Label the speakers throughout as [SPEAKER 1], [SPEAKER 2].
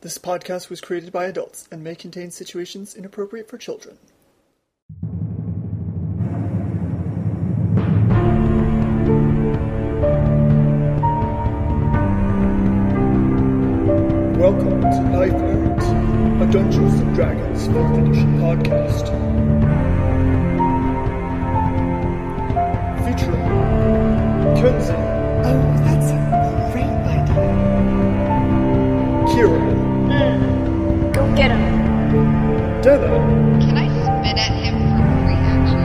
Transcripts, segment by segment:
[SPEAKER 1] This podcast was created by adults and may contain situations inappropriate for children. Welcome to Knife Errant, a Dungeons & Dragons 4th edition podcast. Featuring Kenzie.
[SPEAKER 2] Oh, that's a great idea.
[SPEAKER 1] Ciara.
[SPEAKER 2] Go get him.
[SPEAKER 1] Daenna.
[SPEAKER 3] Can I spit at him for reaction?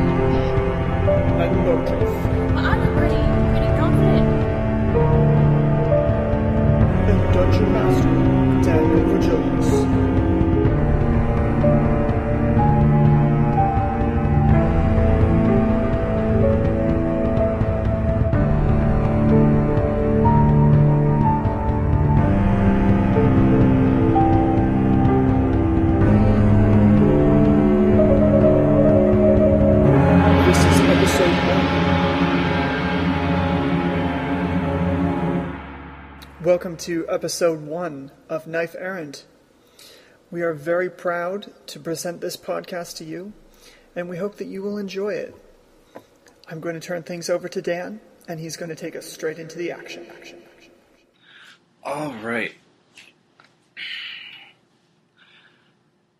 [SPEAKER 1] And Modthryth.
[SPEAKER 2] I'm pretty confident.
[SPEAKER 1] And Dungeon Master, Daniel Vigilius. This is episode 1. Welcome to episode 1 of Knife Errant. We are very proud to present this podcast to you, and we hope that you will enjoy it. I'm going to turn things over to Dan, and he's going to take us straight into the action.
[SPEAKER 4] All right.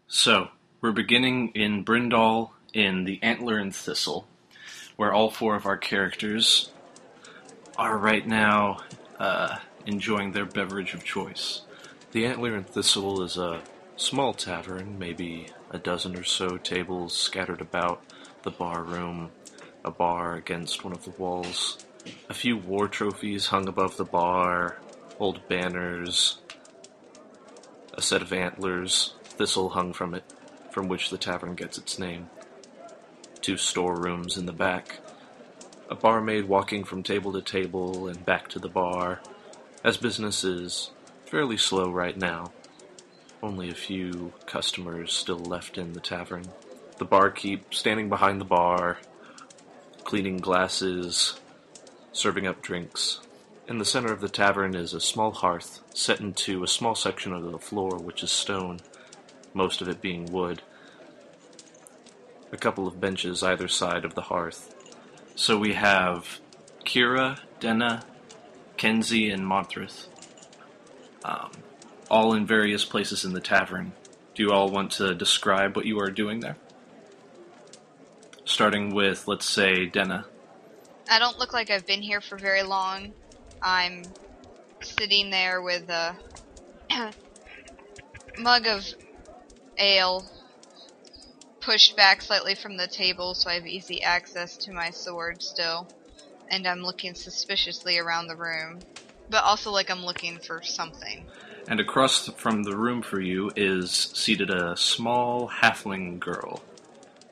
[SPEAKER 4] So, we're beginning in Brindol in the Antler and Thistle, where all four of our characters are right now enjoying their beverage of choice. The Antler and Thistle is a small tavern, maybe a dozen or so tables scattered about the bar room, a bar against one of the walls, a few war trophies hung above the bar, old banners, a set of antlers, thistle hung from it, from which the tavern gets its name, 2 storerooms in the back, a barmaid walking from table to table and back to the bar, as business is fairly slow right now. Only a few customers still left in the tavern. The barkeep standing behind the bar, cleaning glasses, serving up drinks. In the center of the tavern is a small hearth set into a small section of the floor which is stone, most of it being wood. A couple of benches either side of the hearth. So we have Ciara, Daenna, Kenzie, and Modthryth, all in various places in the tavern. Do you all want to describe what you are doing there? Starting with, let's say, Daenna.
[SPEAKER 3] I don't look like I've been here for very long. I'm sitting there with a mug of ale pushed back slightly from the table so I have easy access to my sword still. And I'm looking suspiciously around the room. But also like I'm looking for something.
[SPEAKER 4] And across from the room for you is seated a small halfling girl.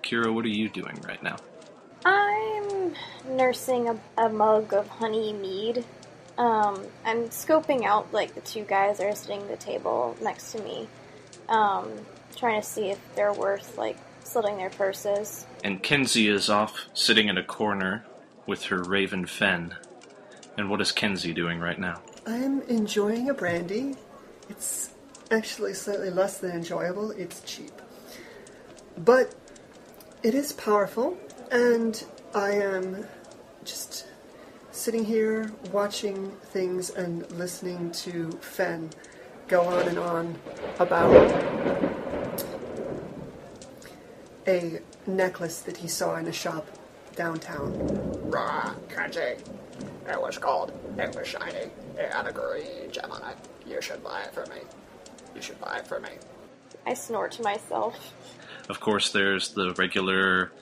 [SPEAKER 4] Ciara, what are you doing right now?
[SPEAKER 2] I'm nursing a mug of honey mead. I'm scoping out, like, the 2 guys that are sitting at the table next to me. Trying to see if they're worth, like, slitting their purses.
[SPEAKER 4] And Kenzie is off, sitting in a corner with her raven fen. And what is Kenzie doing right now?
[SPEAKER 1] I'm enjoying a brandy. It's actually slightly less than enjoyable. It's cheap. But it is powerful, and I am just sitting here watching things and listening to Fen go on and on about a necklace that he saw in a shop downtown.
[SPEAKER 5] Rah, Kenzie. It was gold. It was shiny. It had a green gem on it. You should buy it for me. You should buy it for me.
[SPEAKER 2] I snort to myself.
[SPEAKER 4] Of course, there's the regular,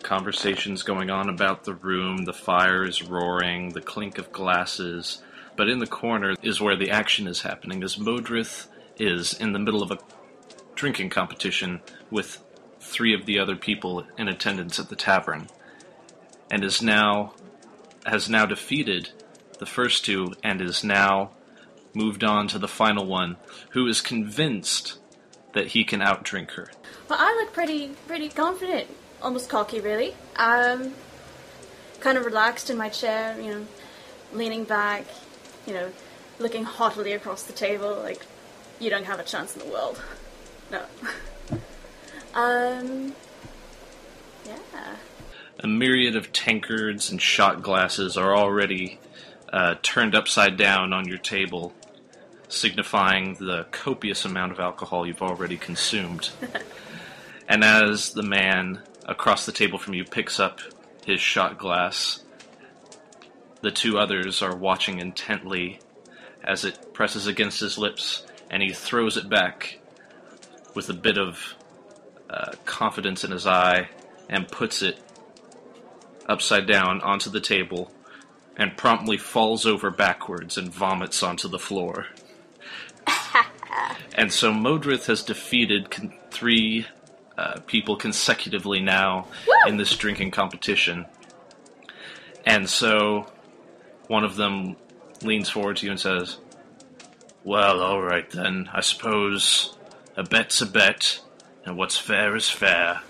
[SPEAKER 4] conversations going on about the room, the fire is roaring, the clink of glasses. But in the corner is where the action is happening, as Modthryth is in the middle of a drinking competition with 3 of the other people in attendance at the tavern, and has now defeated the first 2 and is now moved on to the final one, who is convinced that he can outdrink her.
[SPEAKER 6] Well, I look pretty confident, almost cocky, really. Kind of relaxed in my chair, leaning back, looking haughtily across the table, like, You don't have a chance in the world. No. Yeah.
[SPEAKER 4] A myriad of tankards and shot glasses are already turned upside down on your table, signifying the copious amount of alcohol you've already consumed. And as the man across the table from you picks up his shot glass, the two others are watching intently as it presses against his lips, and he throws it back with a bit of confidence in his eye and puts it upside down onto the table and promptly falls over backwards and vomits onto the floor. And so Modthryth has defeated three people consecutively now in this drinking competition. And so one of them leans forward to you and says, "Well, all right then. I suppose a bet's a bet, and what's fair is fair.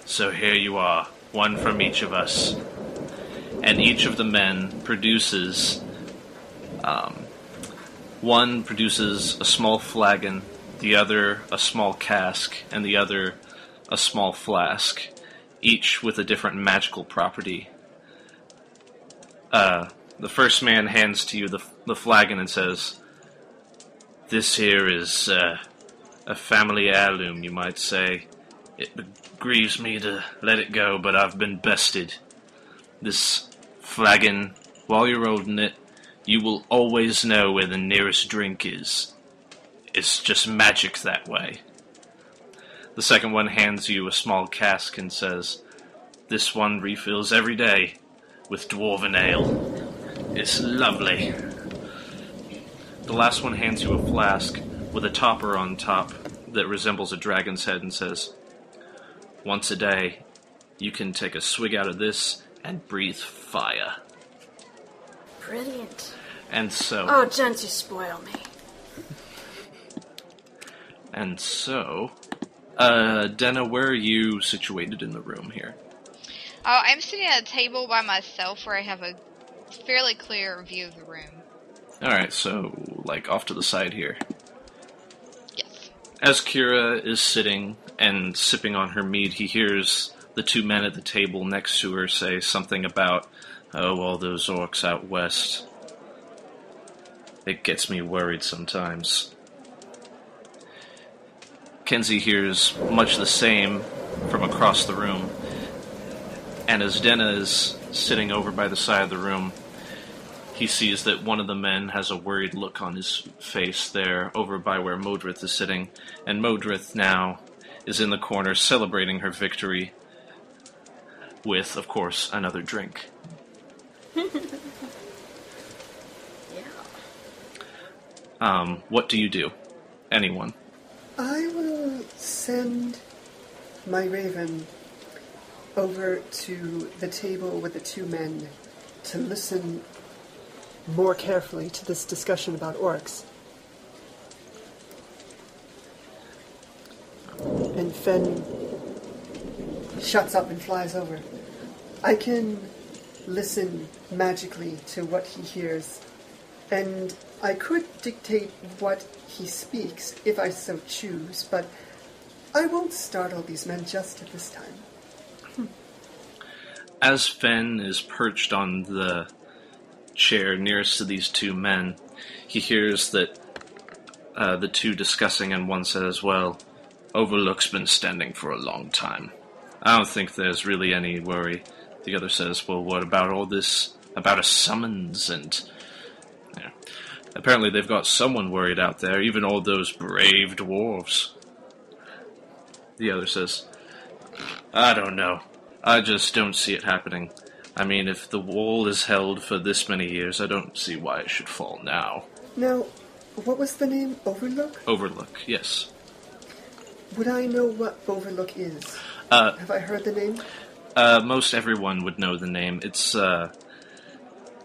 [SPEAKER 4] So here you are, one from each of us." And each of the men produces, one produces a small flagon, the other a small cask, and the other a small flask, each with a different magical property. The first man hands to you the flagon and says, "This here is a family heirloom, you might say. It grieves me to let it go, but I've been bested. This flagon, while you're holding it, you will always know where the nearest drink is. It's just magic that way." The second one hands you a small cask and says, "This one refills every day with dwarven ale. It's lovely." The last one hands you a flask with a topper on top that resembles a dragon's head and says, "Once a day, you can take a swig out of this and breathe fire."
[SPEAKER 6] Brilliant.
[SPEAKER 4] And so...
[SPEAKER 6] Oh, gents, you spoil me.
[SPEAKER 4] And so... Daenna, where are you situated in the room here?
[SPEAKER 3] Oh, I'm sitting at a table by myself where I have a fairly clear view of the room.
[SPEAKER 4] Alright, so, like, off to the side here.
[SPEAKER 3] Yes.
[SPEAKER 4] As Ciara is sitting and sipping on her mead, he hears the two men at the table next to her say something about, "Oh, all those orcs out west. It gets me worried sometimes." Kenzie hears much the same from across the room, and as Daenna is sitting over by the side of the room, he sees that one of the men has a worried look on his face there over by where Modthryth is sitting, and Modthryth now is in the corner celebrating her victory with, of course, another drink. What do you do? Anyone?
[SPEAKER 1] I will send my raven over to the table with the two men to listen more carefully to this discussion about orcs. And Fen shuts up and flies over. I can listen magically to what he hears, and I could dictate what he speaks if I so choose, but I won't startle these men just at this time.
[SPEAKER 4] As Fen is perched on the chair nearest to these two men, he hears that the two discussing, and one says, "Well, Overlook's been standing for a long time. I don't think there's really any worry." The other says, "Well, what about all this, about a summons and..." Yeah. Apparently they've got someone worried out there, even all those brave dwarves. The other says, "I don't know. I just don't see it happening. I mean, if the wall is held for this many years, I don't see why it should fall now."
[SPEAKER 1] Now, what was the name? Overlook?
[SPEAKER 4] Overlook, yes.
[SPEAKER 1] Would I know what Overlook is? Have I heard the name?
[SPEAKER 4] Most everyone would know the name. It's the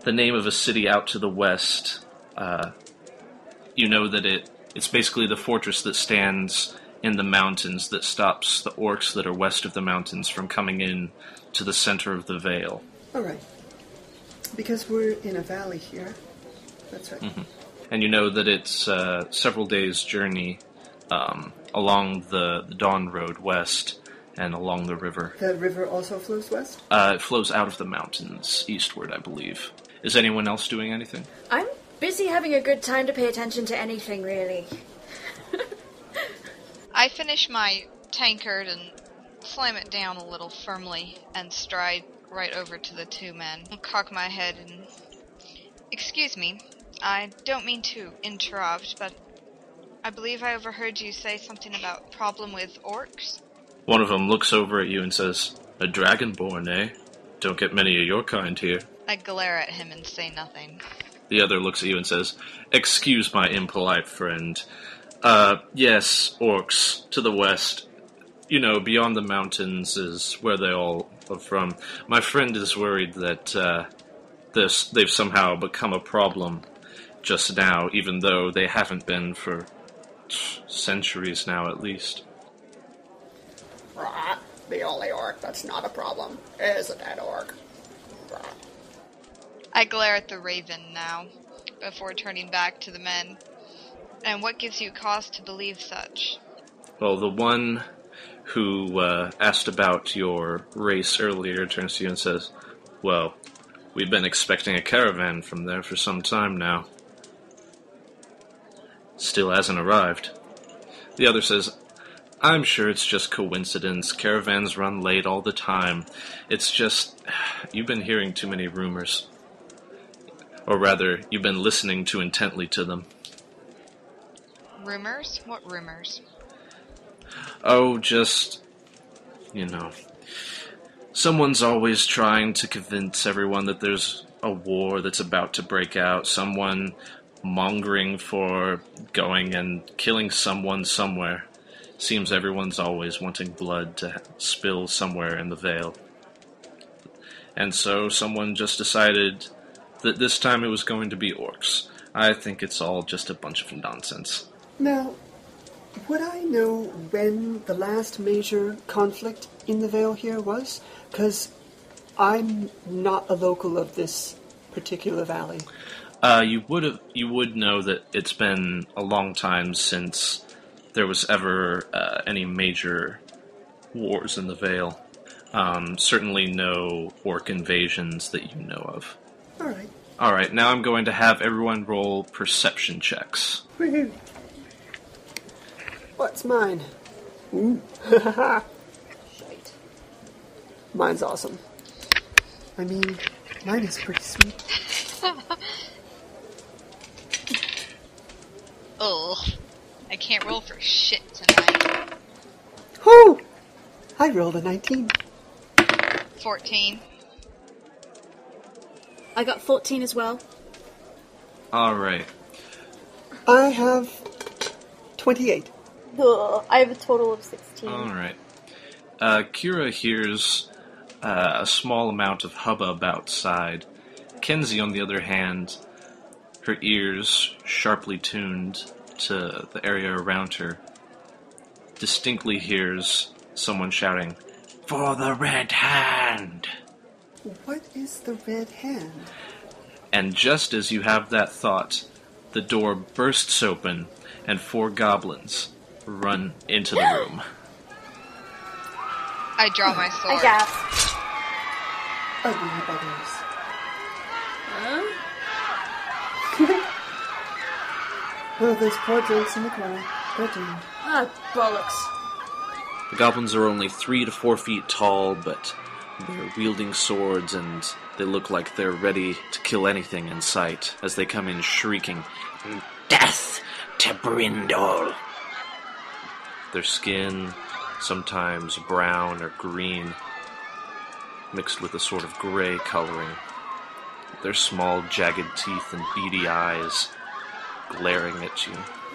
[SPEAKER 4] name of a city out to the west. You know that it's basically the fortress that stands in the mountains that stops the orcs that are west of the mountains from coming in to the center of the Vale.
[SPEAKER 1] All right. Because we're in a valley here. That's right.
[SPEAKER 4] Mm-hmm. And you know that it's several days' journey along the Dawn Road west and along the river.
[SPEAKER 1] The river also flows west?
[SPEAKER 4] It flows out of the mountains eastward, I believe. Is anyone else doing anything?
[SPEAKER 6] I'm busy having a good time to pay attention to anything, really.
[SPEAKER 3] I finish my tankard and slam it down a little firmly and stride right over to the two men. I'll cock my head and... Excuse me, I don't mean to interrupt, but I believe I overheard you say something about problem with orcs?
[SPEAKER 4] One of them looks over at you and says, "A dragonborn, eh? Don't get many of your kind here."
[SPEAKER 3] I glare at him and say nothing.
[SPEAKER 4] The other looks at you and says, "Excuse my impolite friend. Yes, orcs, to the west. You know, beyond the mountains is where they all are from. My friend is worried that they've somehow become a problem just now, even though they haven't been for centuries now, at least."
[SPEAKER 5] Right. The only orc that's not a problem is a dead orc. Right.
[SPEAKER 3] I glare at the raven now, before turning back to the men. And what gives you cause to believe such?
[SPEAKER 4] Well, the one who asked about your race earlier turns to you and says, "Well, we've been expecting a caravan from there for some time now. Still hasn't arrived." The other says, "I'm sure it's just coincidence. Caravans run late all the time. It's just, you've been hearing too many rumors. Or rather, you've been listening too intently to them."
[SPEAKER 3] Rumors? What rumors?
[SPEAKER 4] Oh, just, someone's always trying to convince everyone that there's a war that's about to break out. Someone mongering for going and killing someone somewhere. Seems everyone's always wanting blood to spill somewhere in the Vale. And so someone just decided that this time it was going to be orcs. I think it's all just a bunch of nonsense.
[SPEAKER 1] Now, would I know when the last major conflict in the Vale here was? Because I'm not a local of this particular valley.
[SPEAKER 4] You would know that it's been a long time since there was ever any major wars in the Vale. Certainly no orc invasions that you know of. All right, now I'm going to have everyone roll perception checks.
[SPEAKER 1] Woohoo! What's mine? Ooh. Shite. Mine's awesome. I mean, mine is pretty sweet.
[SPEAKER 3] Ugh. I can't roll for shit tonight.
[SPEAKER 1] Whoo! I rolled a 19.
[SPEAKER 3] 14.
[SPEAKER 6] I got 14 as well.
[SPEAKER 4] All right.
[SPEAKER 1] I have 28.
[SPEAKER 2] Ugh, I have a total of 16.
[SPEAKER 4] All right. Ciara hears a small amount of hubbub outside. Kenzie, on the other hand, her ears sharply tuned to the area around her, distinctly hears someone shouting, "For the Red Hand!"
[SPEAKER 1] What is the Red Hand?
[SPEAKER 4] And just as you have that thought, the door bursts open and 4 goblins run into the room.
[SPEAKER 3] I draw my sword.
[SPEAKER 2] I gasped.
[SPEAKER 1] Ugly buggers. Oh, those poor drakes in the corner. They're doomed.
[SPEAKER 6] Ah, bollocks.
[SPEAKER 4] The goblins are only 3 to 4 feet tall, but they're wielding swords and they look like they're ready to kill anything in sight as they come in shrieking, "Death to Brindol!" Their skin, sometimes brown or green, mixed with a sort of gray coloring. Their small, jagged teeth and beady eyes glaring at you.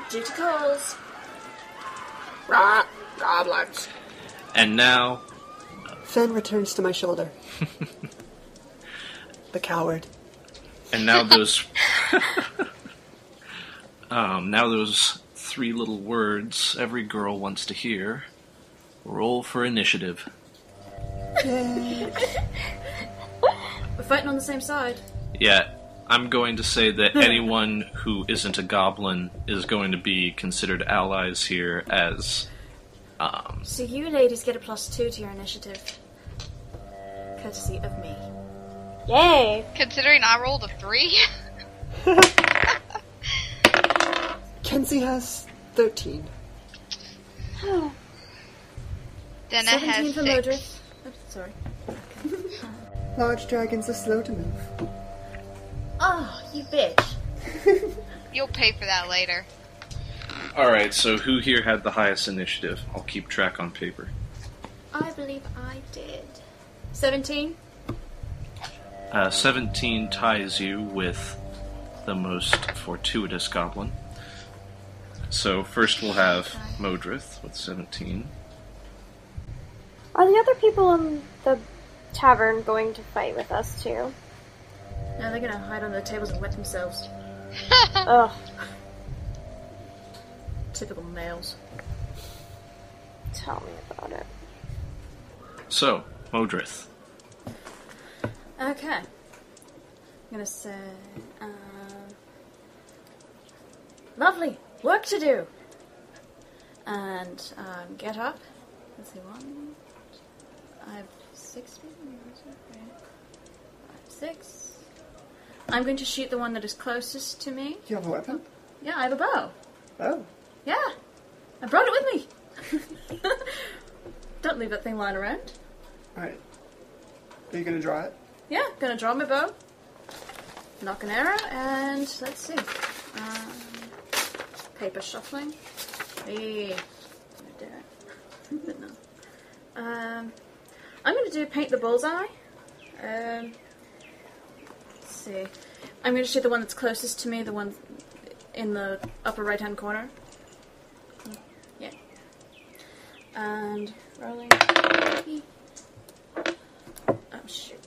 [SPEAKER 6] Duty calls.
[SPEAKER 5] Right, goblins.
[SPEAKER 4] And now...
[SPEAKER 1] Fen returns to my shoulder. The coward.
[SPEAKER 4] And now those... now those 3 little words every girl wants to hear. Roll for initiative.
[SPEAKER 1] Yay.
[SPEAKER 6] We're fighting on the same side.
[SPEAKER 4] Yeah, I'm going to say that anyone who isn't a goblin is going to be considered allies here as...
[SPEAKER 6] So you ladies get a +2 to your initiative. Courtesy of me.
[SPEAKER 2] Yay!
[SPEAKER 3] Considering I rolled a 3?
[SPEAKER 1] Kenzie has 13.
[SPEAKER 3] Daenna
[SPEAKER 6] 17
[SPEAKER 3] has
[SPEAKER 6] for
[SPEAKER 3] 6.
[SPEAKER 6] Modthryth. Oops, sorry.
[SPEAKER 1] Large dragons are slow to move.
[SPEAKER 6] Oh, you bitch.
[SPEAKER 3] You'll pay for that later.
[SPEAKER 4] Alright, so who here had the highest initiative? I'll keep track on paper.
[SPEAKER 6] I believe I did. 17?
[SPEAKER 4] 17 ties you with the most fortuitous goblin. So first we'll have Modthryth with 17.
[SPEAKER 2] Are the other people in the tavern going to fight with us too?
[SPEAKER 6] No, they're gonna hide under the tables and wet themselves.
[SPEAKER 2] Ugh.
[SPEAKER 6] Typical males.
[SPEAKER 2] Tell me about it.
[SPEAKER 4] So, Modthryth.
[SPEAKER 6] Okay. I'm gonna say, lovely, work to do. And get up. Let's see, 1. I have 6 people. 6. I'm going to shoot the one that is closest to me.
[SPEAKER 1] You have a weapon?
[SPEAKER 6] Yeah, I have a bow.
[SPEAKER 1] Oh.
[SPEAKER 6] Yeah, I brought it with me. Don't leave that thing lying around.
[SPEAKER 1] Alright. Are you going to draw it?
[SPEAKER 6] Yeah, gonna draw my bow. Knock an arrow, and let's see. Paper shuffling. Hey, do it. But no. I'm gonna do paint the bullseye. Let's see. I'm gonna shoot the one that's closest to me, the one in the upper right-hand corner. Yeah. And rolling. Oh shoot.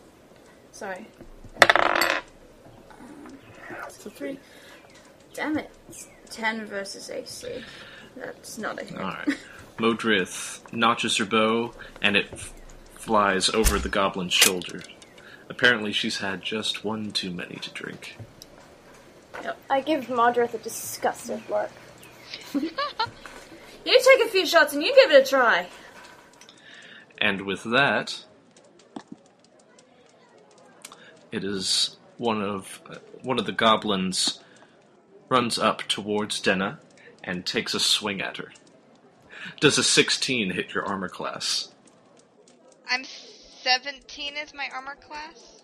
[SPEAKER 6] Sorry. So 3. Damn it. It's 10 versus AC. That's not a hit.
[SPEAKER 4] Alright. Modthryth notches her bow, and it flies over the goblin's shoulder. Apparently she's had just one too many to drink.
[SPEAKER 6] Yep.
[SPEAKER 2] I give Modthryth a disgusted look.
[SPEAKER 6] You take a few shots and you give it a try.
[SPEAKER 4] And with that, it is one of the goblins runs up towards Daenna and takes a swing at her. Does a 16 hit your armor class?
[SPEAKER 3] I'm 17 is my armor class.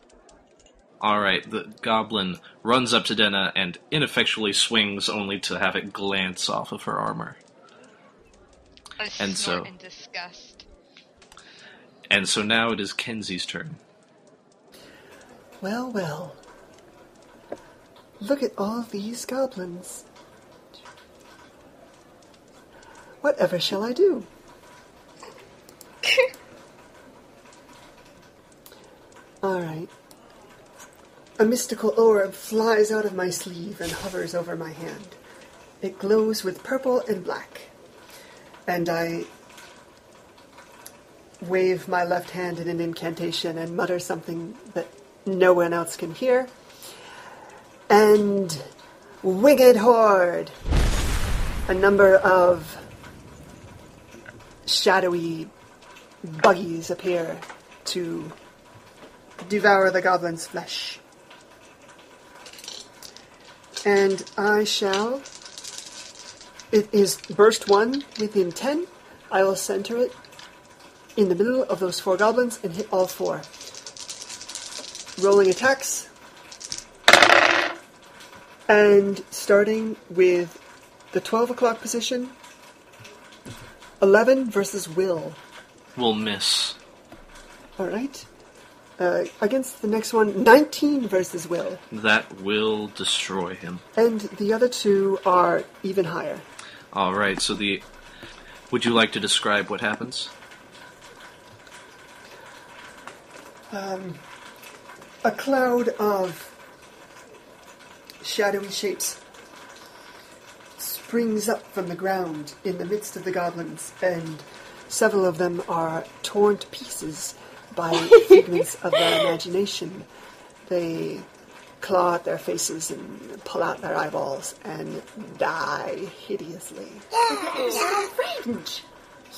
[SPEAKER 4] Alright, the goblin runs up to Daenna and ineffectually swings only to have it glance off of her armor.
[SPEAKER 3] I
[SPEAKER 4] And
[SPEAKER 3] snort
[SPEAKER 4] so-
[SPEAKER 3] in disgust.
[SPEAKER 4] And so now it is Kenzie's turn.
[SPEAKER 1] Well, well. Look at all these goblins. Whatever shall I do? Alright. A mystical orb flies out of my sleeve and hovers over my hand. It glows with purple and black. And I wave my left hand in an incantation and mutter something that no one else can hear. And winged horde! A number of shadowy buggies appear to devour the goblin's flesh. And I shall... It is burst 1 within 10. I will center it in the middle of those 4 goblins and hit all 4. Rolling attacks. And starting with the 12 o'clock position, 11 versus Will.
[SPEAKER 4] Will miss.
[SPEAKER 1] Alright. Against the next one, 19 versus Will.
[SPEAKER 4] That will destroy him.
[SPEAKER 1] And the other 2 are even higher.
[SPEAKER 4] Alright, so would you like to describe what happens?
[SPEAKER 1] A cloud of shadowy shapes springs up from the ground in the midst of the goblins, and several of them are torn to pieces by figments of their imagination. They claw at their faces and pull out their eyeballs and die hideously.
[SPEAKER 6] Fringe.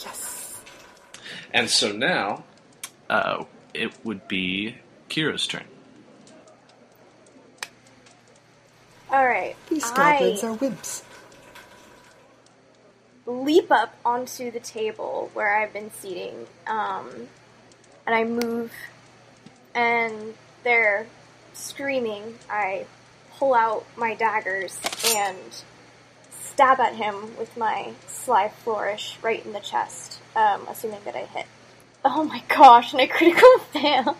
[SPEAKER 1] Yes.
[SPEAKER 4] And so now, it would be Ciara's turn.
[SPEAKER 2] Alright.
[SPEAKER 1] These goblins are wimps.
[SPEAKER 2] Leap up onto the table where I've been seating, and I move, and they're screaming. I pull out my daggers and stab at him with my sly flourish right in the chest, assuming that I hit. Oh my gosh, and a critical fail.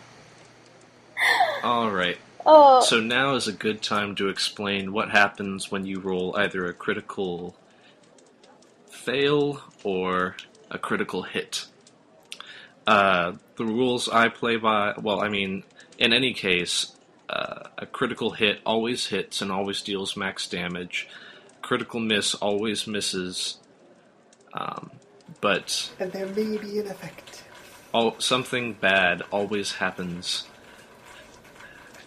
[SPEAKER 4] Alright.
[SPEAKER 2] Oh.
[SPEAKER 4] So now is a good time to explain what happens when you roll either a critical fail or a critical hit. The rules I play by, in any case, a critical hit always hits and always deals max damage. Critical miss always misses, but...
[SPEAKER 1] And there may be an effect.
[SPEAKER 4] Something bad always happens.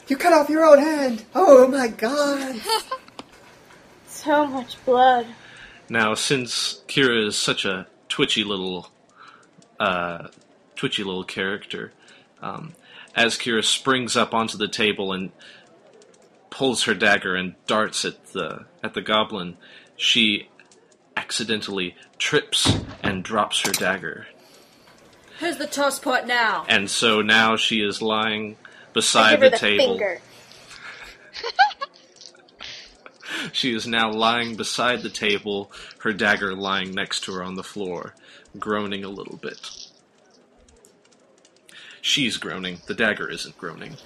[SPEAKER 1] You cut off your own hand! Oh my god!
[SPEAKER 2] So much blood.
[SPEAKER 4] Now, since Ciara is such a twitchy little character, as Ciara springs up onto the table and pulls her dagger and darts at the goblin, she accidentally trips and drops her dagger.
[SPEAKER 6] Who's the toss pot now?
[SPEAKER 4] And so now she is lying
[SPEAKER 2] I
[SPEAKER 4] beside
[SPEAKER 2] give her
[SPEAKER 4] the
[SPEAKER 2] the
[SPEAKER 4] table.
[SPEAKER 2] finger.
[SPEAKER 4] She is now lying beside the table, her dagger lying next to her on the floor, groaning a little bit. She's groaning. The dagger isn't groaning.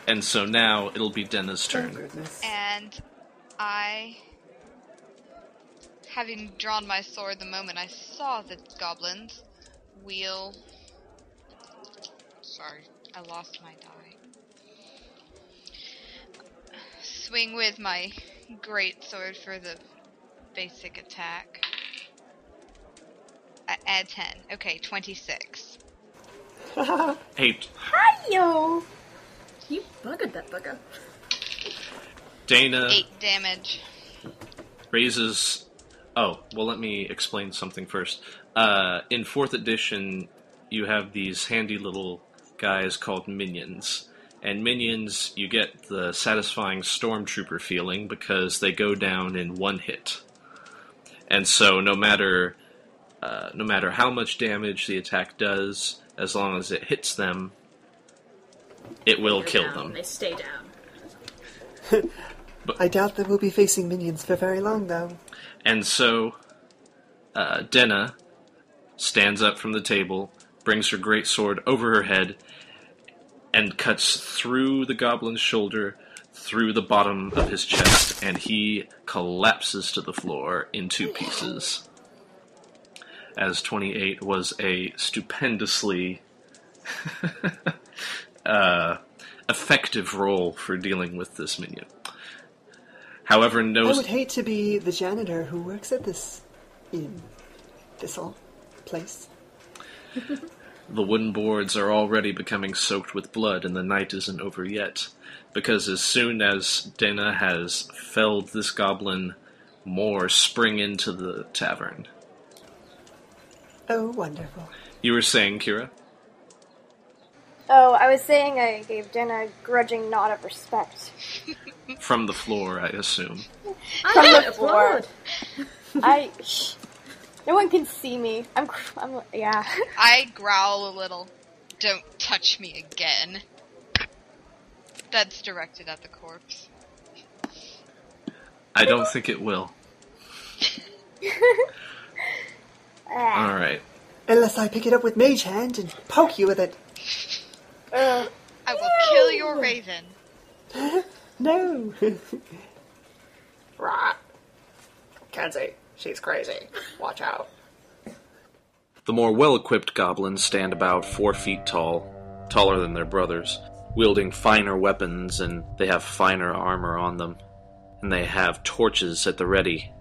[SPEAKER 4] And so now it'll be Daenna's turn.
[SPEAKER 1] Goodness.
[SPEAKER 3] And I, having drawn my sword the moment I saw the goblins, will... Sorry, I lost my die. Swing with my great sword for the basic attack. Add 10. Okay, 26.
[SPEAKER 4] 8.
[SPEAKER 2] Hi-yo!
[SPEAKER 6] You buggered that bugger.
[SPEAKER 4] Daenna
[SPEAKER 3] 8 damage.
[SPEAKER 4] raises... Oh, well, let me explain something first. In 4th edition, you have these handy little guys called minions. And minions, you get the satisfying stormtrooper feeling because they go down in one hit. And so no matter how much damage the attack does, as long as it hits them, it will kill
[SPEAKER 6] down.
[SPEAKER 4] them.
[SPEAKER 6] They stay down.
[SPEAKER 1] I doubt that we'll be facing minions for very long, though.
[SPEAKER 4] And so, Daenna stands up from the table, brings her great sword over her head, and cuts through the goblin's shoulder, through the bottom of his chest, and he collapses to the floor in 2 pieces. As 28 was a stupendously effective roll for dealing with this minion. However,
[SPEAKER 1] I would hate to be the janitor who works at this Thistle place.
[SPEAKER 4] The wooden boards are already becoming soaked with blood, and the night isn't over yet. Because as soon as Daenna has felled this goblin, more spring into the tavern.
[SPEAKER 1] Oh, wonderful.
[SPEAKER 4] You were saying, Ciara?
[SPEAKER 2] Oh, I was saying I gave Daenna a grudging nod of respect.
[SPEAKER 4] From the floor, I assume.
[SPEAKER 2] From the floor. No one can see me. Yeah.
[SPEAKER 3] I growl a little. Don't touch me again. That's directed at the corpse.
[SPEAKER 4] I don't think it will. Alright.
[SPEAKER 1] Unless I pick it up with Mage Hand and poke you with it.
[SPEAKER 3] I will kill your raven.
[SPEAKER 1] No.
[SPEAKER 5] Right. Kenzie, she's crazy. Watch out.
[SPEAKER 4] The more well-equipped goblins stand about 4 feet tall, taller than their brothers, wielding finer weapons, and they have finer armor on them. And they have torches at the ready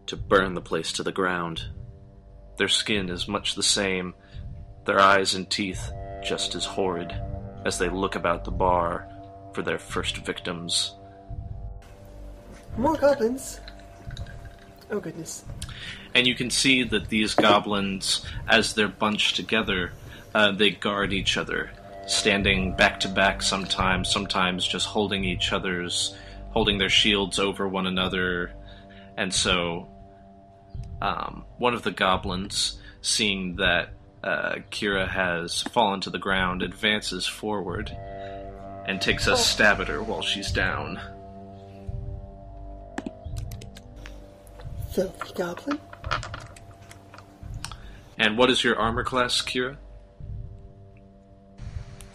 [SPEAKER 4] to burn the place to the ground. Their skin is much the same, their eyes and teeth just as horrid. as they look about the bar for their first victims.
[SPEAKER 1] More goblins. Oh, goodness.
[SPEAKER 4] And you can see that these goblins, as they're bunched together, they guard each other, standing back to back sometimes just holding their shields over one another. And so, one of the goblins, seeing that Ciara has fallen to the ground, advances forward and takes a stab at her while she's down.
[SPEAKER 1] Filthy goblin.
[SPEAKER 4] And what is your armor class, Ciara?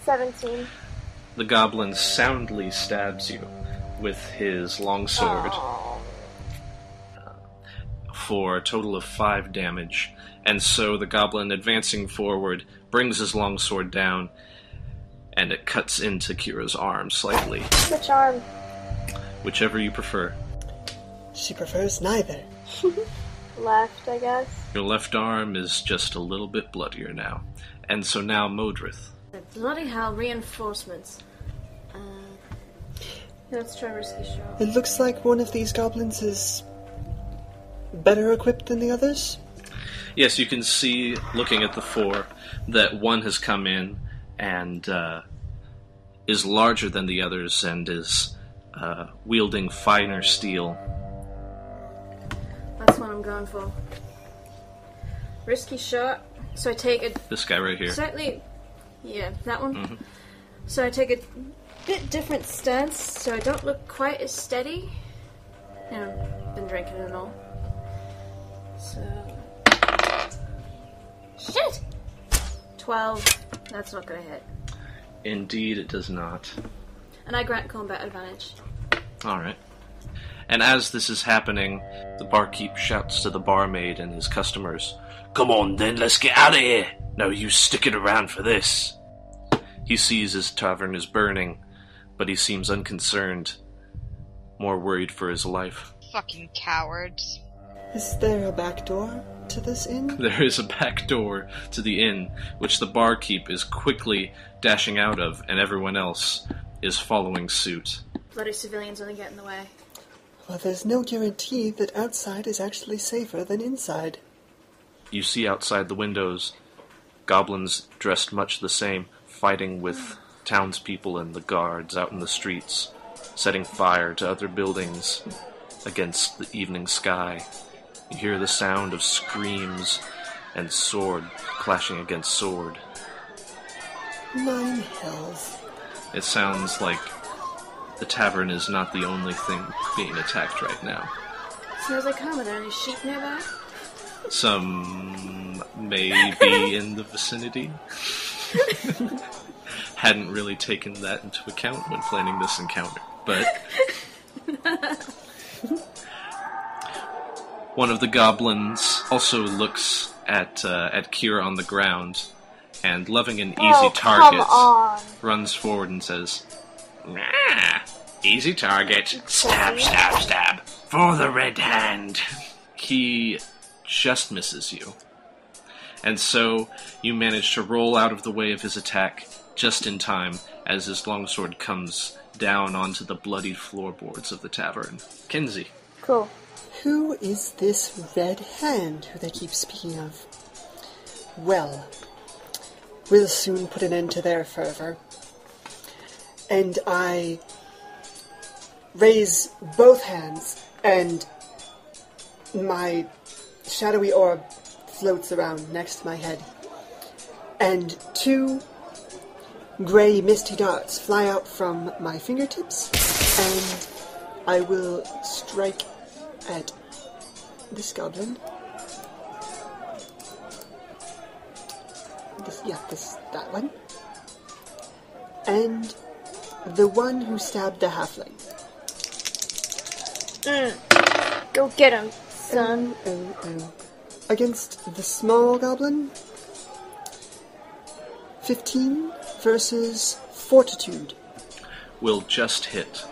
[SPEAKER 2] 17.
[SPEAKER 4] The goblin soundly stabs you with his longsword for a total of 5 damage. And so the goblin, advancing forward, brings his longsword down, and it cuts into Kira's arm slightly.
[SPEAKER 2] Which arm?
[SPEAKER 4] Whichever you prefer.
[SPEAKER 1] She prefers neither.
[SPEAKER 2] Left, I guess.
[SPEAKER 4] Your left arm is just a little bit bloodier now. And so now Modthryth.
[SPEAKER 6] Bloody hell, reinforcements. Let's try risky shot.
[SPEAKER 1] It looks like one of these goblins is better equipped than the others.
[SPEAKER 4] Yes, you can see, looking at the 4, that one has come in and is larger than the others and is wielding finer steel.
[SPEAKER 6] That's what I'm going for. Risky shot. So I take a
[SPEAKER 4] This guy right here.
[SPEAKER 6] slightly... Yeah, that one.
[SPEAKER 4] Mm-hmm.
[SPEAKER 6] So I take a bit different stance, so I don't look quite as steady. You know, been drinking and all. So... Shit! 12. That's not gonna hit.
[SPEAKER 4] Indeed, it does not.
[SPEAKER 6] And I grant combat advantage.
[SPEAKER 4] Alright. And as this is happening, the barkeep shouts to the barmaid and his customers, "Come on then, let's get out of here! No use sticking around for this." He sees his tavern is burning, but he seems unconcerned, more worried for his life.
[SPEAKER 3] Fucking cowards.
[SPEAKER 1] Is there a back door to this inn?
[SPEAKER 4] There is a back door to the inn, which the barkeep is quickly dashing out of, and everyone else is following suit.
[SPEAKER 6] Bloody civilians only get in the way.
[SPEAKER 1] Well, there's no guarantee that outside is actually safer than inside.
[SPEAKER 4] You see outside the windows goblins dressed much the same, fighting with townspeople and the guards out in the streets, setting fire to other buildings against the evening sky. You hear the sound of screams and sword clashing against sword.
[SPEAKER 1] 9 hells.
[SPEAKER 4] It sounds like the tavern is not the only thing being attacked right now.
[SPEAKER 6] Smells like home. Are there any sheep nearby?
[SPEAKER 4] Some may be in the vicinity. Hadn't really taken that into account when planning this encounter, but... One of the goblins also looks at Ciara on the ground, and loving an easy target, runs forward and says, "Nah, easy target. Stab, stab, stab. For the red hand." He just misses you. And so you manage to roll out of the way of his attack just in time as his longsword comes down onto the bloodied floorboards of the tavern. Kenzie.
[SPEAKER 2] Cool.
[SPEAKER 1] Who is this red hand who they keep speaking of? Well, we'll soon put an end to their fervor. And I raise both hands, and my shadowy orb floats around next to my head. And 2 grey misty darts fly out from my fingertips, and I will strike at this goblin. That one. And the one who stabbed the halfling.
[SPEAKER 2] Go get him, son.
[SPEAKER 1] Against the small goblin, 15 versus Fortitude.
[SPEAKER 4] Will just hit.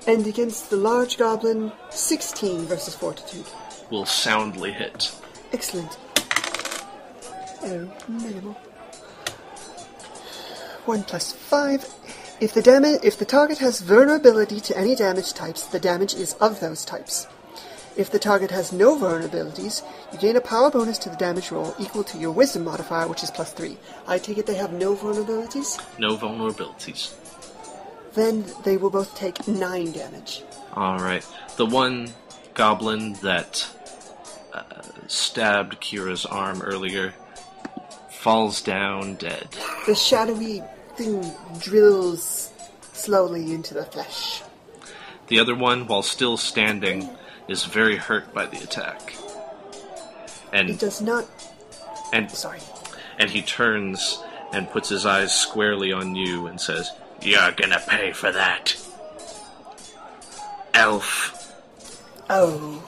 [SPEAKER 1] And against the large goblin, 16 versus Fortitude.
[SPEAKER 4] Will soundly hit.
[SPEAKER 1] Excellent. Oh, minimal. 1 plus 5. If the target has vulnerability to any damage types, the damage is of those types. If the target has no vulnerabilities, you gain a power bonus to the damage roll equal to your wisdom modifier, which is plus 3. I take it they have no vulnerabilities?
[SPEAKER 4] No vulnerabilities.
[SPEAKER 1] Then they will both take 9 damage.
[SPEAKER 4] Alright. The one goblin that stabbed Ciara's arm earlier falls down dead.
[SPEAKER 1] The shadowy thing drills slowly into the flesh.
[SPEAKER 4] The other one, while still standing, is very hurt by the attack. And
[SPEAKER 1] It does not...
[SPEAKER 4] and
[SPEAKER 1] Sorry.
[SPEAKER 4] and he turns and puts his eyes squarely on you and says, "You're gonna pay for that, elf."
[SPEAKER 1] Oh,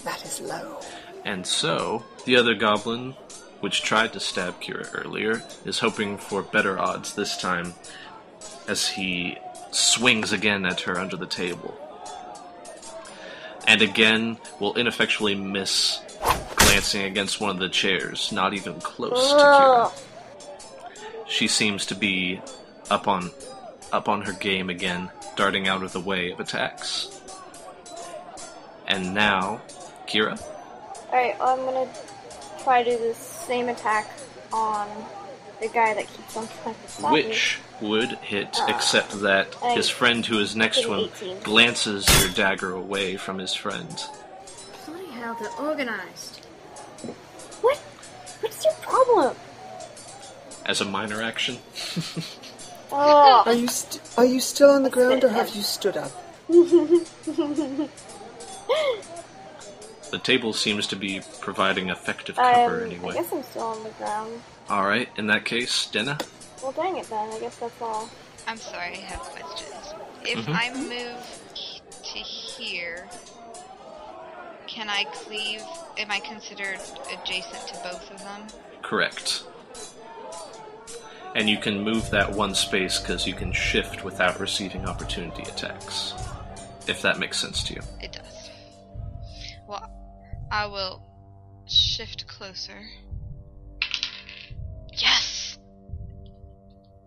[SPEAKER 1] that is low.
[SPEAKER 4] And so, the other goblin, which tried to stab Ciara earlier, is hoping for better odds this time as he swings again at her under the table. And again will ineffectually miss, glancing against one of the chairs, not even close to Ciara. She seems to be up on her game again, darting out of the way of attacks. And now, Ciara?
[SPEAKER 2] Alright, I'm gonna try to do the same attack on the guy that keeps on trying to stop me.
[SPEAKER 4] Which would hit, except that
[SPEAKER 2] I-
[SPEAKER 4] his friend who is next to him
[SPEAKER 2] 18.
[SPEAKER 4] glances your dagger away from his friend.
[SPEAKER 6] Bloody hell, they're organised.
[SPEAKER 2] What? What's your problem?
[SPEAKER 4] As a minor action,
[SPEAKER 2] Oh,
[SPEAKER 1] Are you still on the ground, or
[SPEAKER 2] bit
[SPEAKER 1] have
[SPEAKER 2] heavy.
[SPEAKER 1] you stood up?
[SPEAKER 4] the table seems to be providing effective cover
[SPEAKER 2] I
[SPEAKER 4] anyway.
[SPEAKER 2] guess I'm still on the ground.
[SPEAKER 4] Alright, in that case, Daenna?
[SPEAKER 2] Well, dang it then. I guess that's all.
[SPEAKER 3] I'm sorry, I have questions. If I move to here, can I cleave? Am I considered adjacent to both of them?
[SPEAKER 4] Correct. And you can move that one space because you can shift without receiving opportunity attacks. If that makes sense to you.
[SPEAKER 3] It does. Well, I will shift closer. Yes!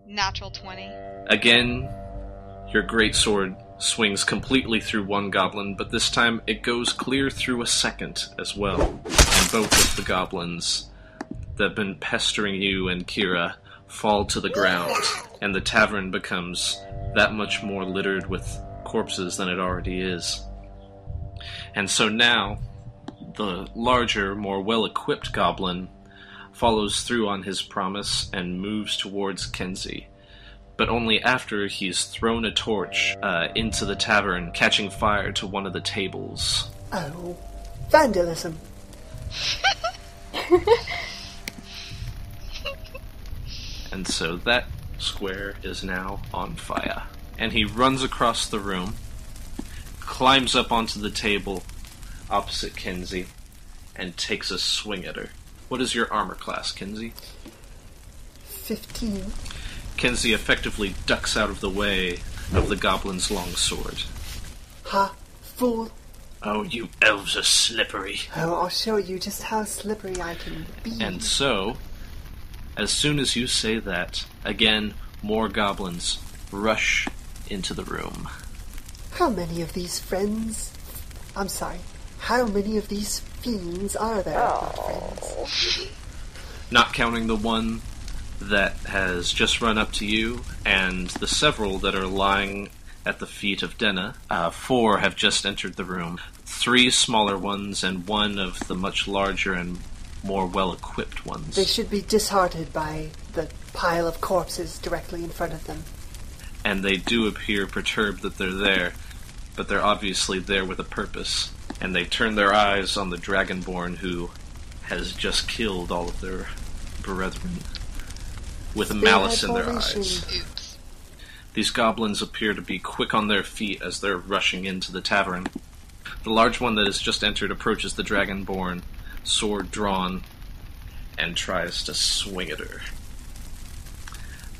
[SPEAKER 3] Natural 20.
[SPEAKER 4] Again, your greatsword swings completely through one goblin, but this time it goes clear through a second as well. And both of the goblins that have been pestering you and Ciara fall to the ground, and the tavern becomes that much more littered with corpses than it already is. And so now, the larger, more well-equipped goblin follows through on his promise and moves towards Kenzie, but only after he's thrown a torch into the tavern, catching fire to one of the tables.
[SPEAKER 1] Oh, vandalism.
[SPEAKER 4] And so that square is now on fire. And he runs across the room, climbs up onto the table opposite Kenzie, and takes a swing at her. What is your armor class, Kenzie?
[SPEAKER 1] 15.
[SPEAKER 4] Kenzie effectively ducks out of the way of the goblin's long sword.
[SPEAKER 1] Ha, fool.
[SPEAKER 4] Oh, you elves are slippery.
[SPEAKER 1] Oh, I'll show you just how slippery I can be.
[SPEAKER 4] And so, as soon as you say that, again, more goblins rush into the room.
[SPEAKER 1] How many of these how many of these fiends are there, not friends?
[SPEAKER 4] Not counting the one that has just run up to you, and the several that are lying at the feet of Daenna. 4 have just entered the room. 3 smaller ones, and 1 of the much larger and more well-equipped ones.
[SPEAKER 1] They should be disheartened by the pile of corpses directly in front of them.
[SPEAKER 4] And they do appear perturbed that they're there, but they're obviously there with a purpose. And they turn their eyes on the Dragonborn who has just killed all of their brethren, with malice in their eyes.
[SPEAKER 3] Oops.
[SPEAKER 4] These goblins appear to be quick on their feet as they're rushing into the tavern. The large one that has just entered approaches the Dragonborn, sword drawn, and tries to swing at her.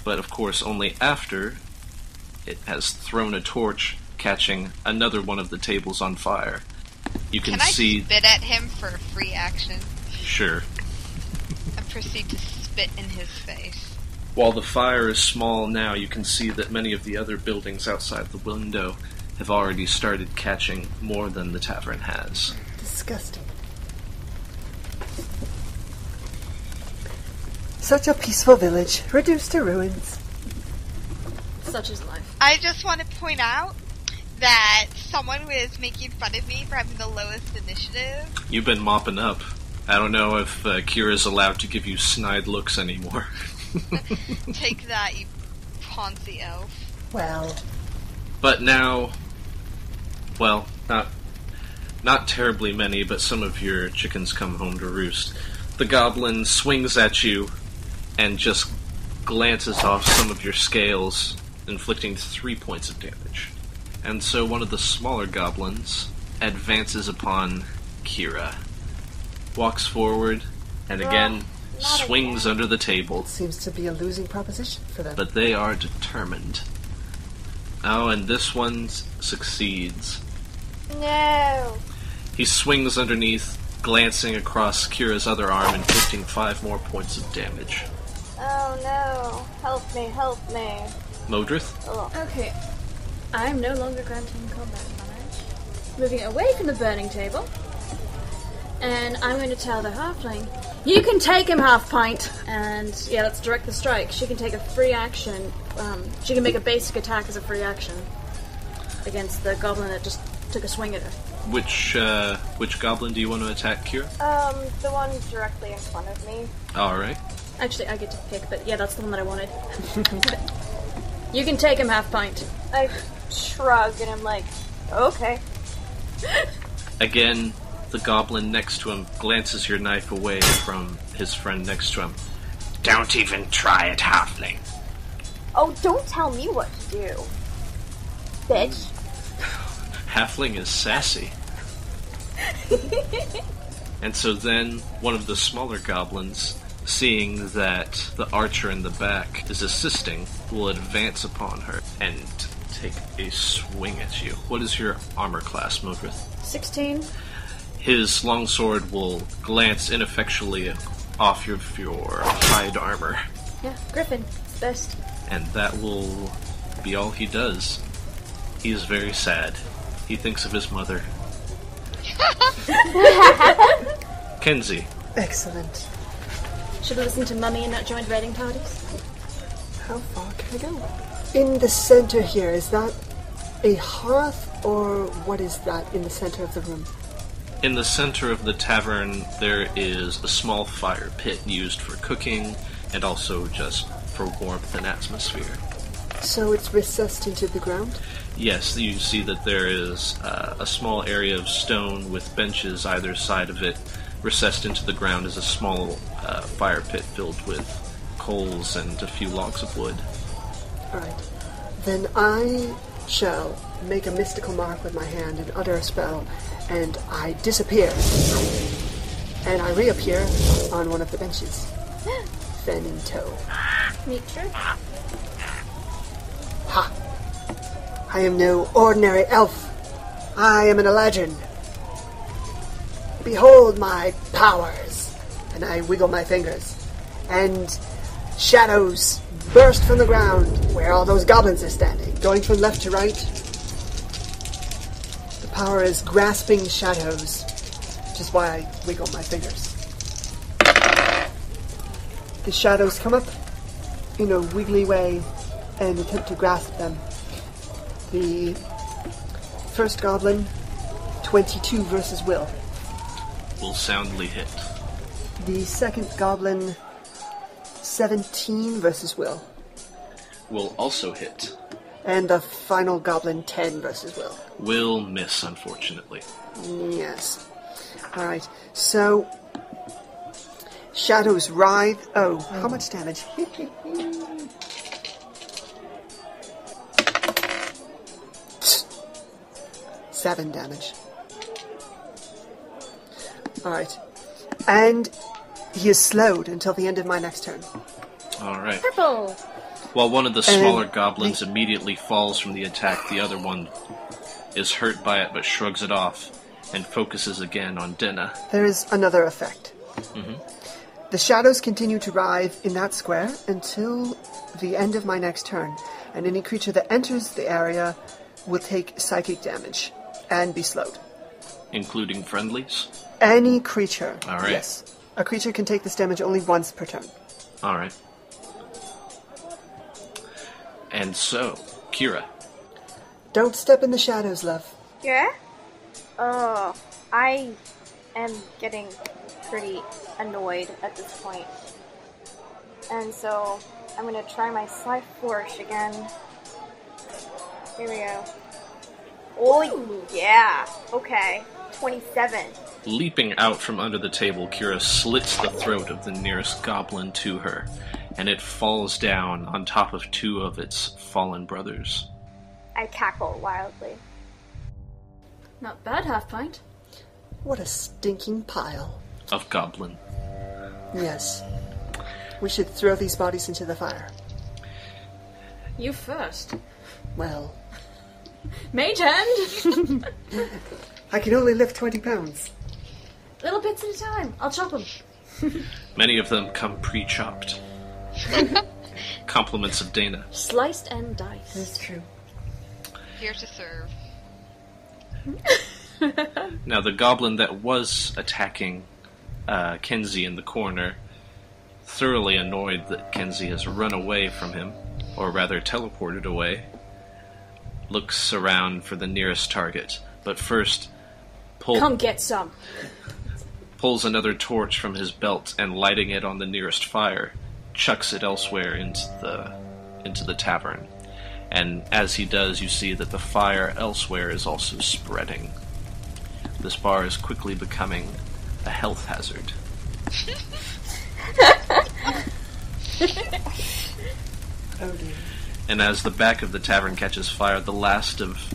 [SPEAKER 4] But of course only after it has thrown a torch, catching another one of the tables on fire. You can
[SPEAKER 3] I
[SPEAKER 4] see...
[SPEAKER 3] spit at him for a free action?
[SPEAKER 4] Sure.
[SPEAKER 3] And proceed to spit in his face.
[SPEAKER 4] While the fire is small now, you can see that many of the other buildings outside the window have already started catching more than the tavern has.
[SPEAKER 1] Disgusting. Such a peaceful village, reduced to ruins.
[SPEAKER 6] Such is life.
[SPEAKER 3] I just want to point out that someone was making fun of me for having the lowest initiative.
[SPEAKER 4] You've been mopping up. I don't know if Ciara's allowed to give you snide looks anymore.
[SPEAKER 3] Take that, you Ponzi elf.
[SPEAKER 1] Well.
[SPEAKER 4] But now, well, not terribly many, but some of your chickens come home to roost. The goblin swings at you and just glances off some of your scales, inflicting 3 points of damage. And so one of the smaller goblins advances upon Ciara, walks forward, and again swings under the table.
[SPEAKER 1] It seems to be a losing proposition for them.
[SPEAKER 4] But they are determined. Oh, and this one succeeds.
[SPEAKER 2] No.
[SPEAKER 4] He swings underneath, glancing across Ciara's other arm, inflicting 5 more points of damage.
[SPEAKER 2] Oh no. Help me, help me.
[SPEAKER 4] Modthryth?
[SPEAKER 2] Oh.
[SPEAKER 6] Okay. I'm no longer granting combat damage. Moving away from the burning table. And I'm going to tell the halfling, you can take him, half pint! And, yeah, let's direct the strike. She can take a free action. She can make a basic attack as a free action against the goblin that just took a swing at her.
[SPEAKER 4] Which goblin do you want to attack, Ciara?
[SPEAKER 2] The one directly in front of me.
[SPEAKER 4] Alright.
[SPEAKER 6] Actually, I get to pick, but yeah, that's the one that I wanted. You can take him, half pint.
[SPEAKER 2] I shrug and I'm like, okay.
[SPEAKER 4] Again, the goblin next to him glances your knife away from his friend next to him.
[SPEAKER 5] Don't even try it, halfling.
[SPEAKER 2] Oh, don't tell me what to do, bitch.
[SPEAKER 4] Halfling is sassy. And so then, one of the smaller goblins, seeing that the archer in the back is assisting, will advance upon her and take a swing at you. What is your armor class, Modthryth?
[SPEAKER 6] 16.
[SPEAKER 4] His longsword will glance ineffectually off of your hide armor.
[SPEAKER 6] Yeah, Griffin. It's best.
[SPEAKER 4] And that will be all he does. He is very sad. He thinks of his mother. Kenzie.
[SPEAKER 1] Excellent.
[SPEAKER 6] Should have listened to Mummy and not joined raiding parties.
[SPEAKER 1] How far can I go? In the center here, is that a hearth, or what is that in the center of the room?
[SPEAKER 4] In the center of the tavern, there is a small fire pit used for cooking and also just for warmth and atmosphere.
[SPEAKER 1] So it's recessed into the ground?
[SPEAKER 4] Yes, you see that there is a small area of stone with benches either side of it. Recessed into the ground is a small fire pit filled with coals and a few logs of wood.
[SPEAKER 1] Alright. Then I shall make a mystical mark with my hand and utter a spell, and I disappear. And I reappear on one of the benches. Fen in tow.
[SPEAKER 6] Meet true.
[SPEAKER 1] Ha! I am no ordinary elf. I am an Eladrin. Behold my powers! And I wiggle my fingers. And shadows burst from the ground where all those goblins are standing, going from left to right. The power is grasping shadows, which is why I wiggle my fingers. The shadows come up in a wiggly way and attempt to grasp them. The first goblin, 22 versus will.
[SPEAKER 4] Will soundly hit.
[SPEAKER 1] The second goblin, 17 versus will.
[SPEAKER 4] Will also hit.
[SPEAKER 1] And the final goblin, 10 versus will.
[SPEAKER 4] Will miss, unfortunately.
[SPEAKER 1] Yes. Alright, so shadows writhe. Oh, how much damage? 7 damage. Alright. And he is slowed until the end of my next turn.
[SPEAKER 4] Alright.
[SPEAKER 6] Purple.
[SPEAKER 4] While one of the smaller goblins immediately falls from the attack, the other one is hurt by it but shrugs it off and focuses again on Daenna.
[SPEAKER 1] There is another effect.
[SPEAKER 4] Mm-hmm.
[SPEAKER 1] The shadows continue to writhe in that square until the end of my next turn, and any creature that enters the area will take psychic damage and be slowed.
[SPEAKER 4] Including friendlies?
[SPEAKER 1] Any creature.
[SPEAKER 4] All right.
[SPEAKER 1] Yes. A creature can take this damage only once per turn.
[SPEAKER 4] All right. And so, Ciara.
[SPEAKER 1] Don't step in the shadows, love.
[SPEAKER 2] Yeah? Oh, I am getting pretty annoyed at this point. And so, I'm gonna try my Slife Flourish again. Here we go. Oh, yeah. Okay. 27.
[SPEAKER 4] Leaping out from under the table, Ciara slits the throat of the nearest goblin to her, and it falls down on top of 2 of its fallen brothers.
[SPEAKER 2] I cackle wildly.
[SPEAKER 6] Not bad, half pint.
[SPEAKER 1] What a stinking pile.
[SPEAKER 4] Of goblin.
[SPEAKER 1] Yes. We should throw these bodies into the fire.
[SPEAKER 6] You first.
[SPEAKER 1] Well,
[SPEAKER 6] Mage hand!
[SPEAKER 1] I can only lift 20 pounds.
[SPEAKER 6] Little bits at a time. I'll chop them.
[SPEAKER 4] Many of them come pre-chopped. Compliments of Daenna.
[SPEAKER 6] Sliced and diced.
[SPEAKER 1] That's true.
[SPEAKER 3] Here to serve.
[SPEAKER 4] Now, the goblin that was attacking Kenzie in the corner, thoroughly annoyed that Kenzie has run away from him, or rather teleported away, looks around for the nearest target, but first
[SPEAKER 6] Come get some.
[SPEAKER 4] pulls another torch from his belt and, lighting it on the nearest fire, chucks it elsewhere into the tavern. And as he does, you see that the fire elsewhere is also spreading. This bar is quickly becoming a health hazard.
[SPEAKER 1] Oh dear.
[SPEAKER 4] And as the back of the tavern catches fire, the last of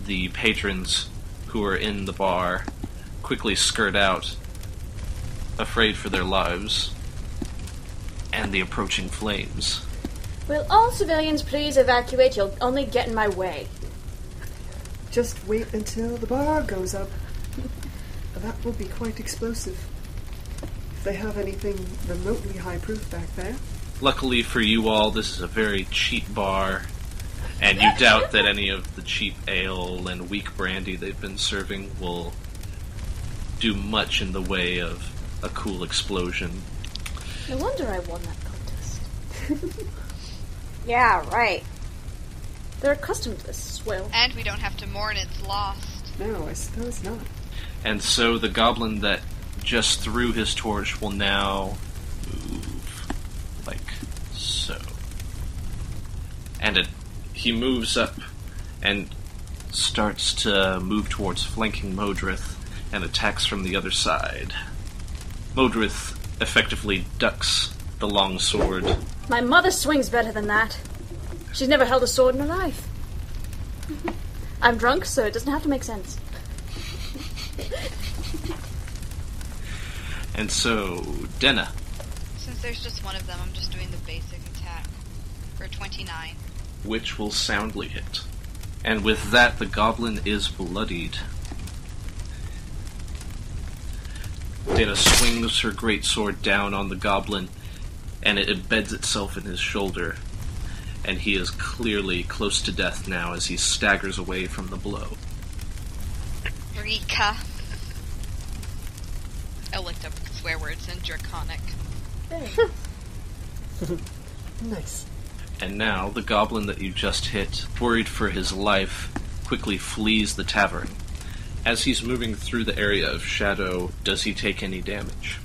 [SPEAKER 4] the patrons who are in the bar quickly skirt out, afraid for their lives, and the approaching flames.
[SPEAKER 6] Will all civilians please evacuate? You'll only get in my way.
[SPEAKER 1] Just wait until the bar goes up. That will be quite explosive. If they have anything remotely high-proof back there.
[SPEAKER 4] Luckily for you all, this is a very cheap bar, and you doubt that any of the cheap ale and weak brandy they've been serving will do much in the way of a cool explosion.
[SPEAKER 6] No wonder I won that contest.
[SPEAKER 2] Yeah, right.
[SPEAKER 6] They're accustomed to this swill.
[SPEAKER 3] And we don't have to mourn its lost.
[SPEAKER 1] No, I suppose not.
[SPEAKER 4] And so the goblin that just threw his torch will now move like so. And he moves up and starts to move towards flanking Modthryth and attacks from the other side. Modthryth effectively ducks the long sword.
[SPEAKER 6] My mother swings better than that. She's never held a sword in her life. I'm drunk, so it doesn't have to make sense.
[SPEAKER 4] And so, Daenna.
[SPEAKER 3] Since there's just one of them, I'm just doing the basic attack for 29.
[SPEAKER 4] Which will soundly hit. And with that, the goblin is bloodied. Daenna swings her greatsword down on the goblin, and it embeds itself in his shoulder, and he is clearly close to death now as he staggers away from the blow.
[SPEAKER 3] Rika. I looked up swear words in Draconic.
[SPEAKER 1] Nice.
[SPEAKER 4] And now, the goblin that you just hit, worried for his life, quickly flees the tavern. As he's moving through the area of shadow, does he take any damage?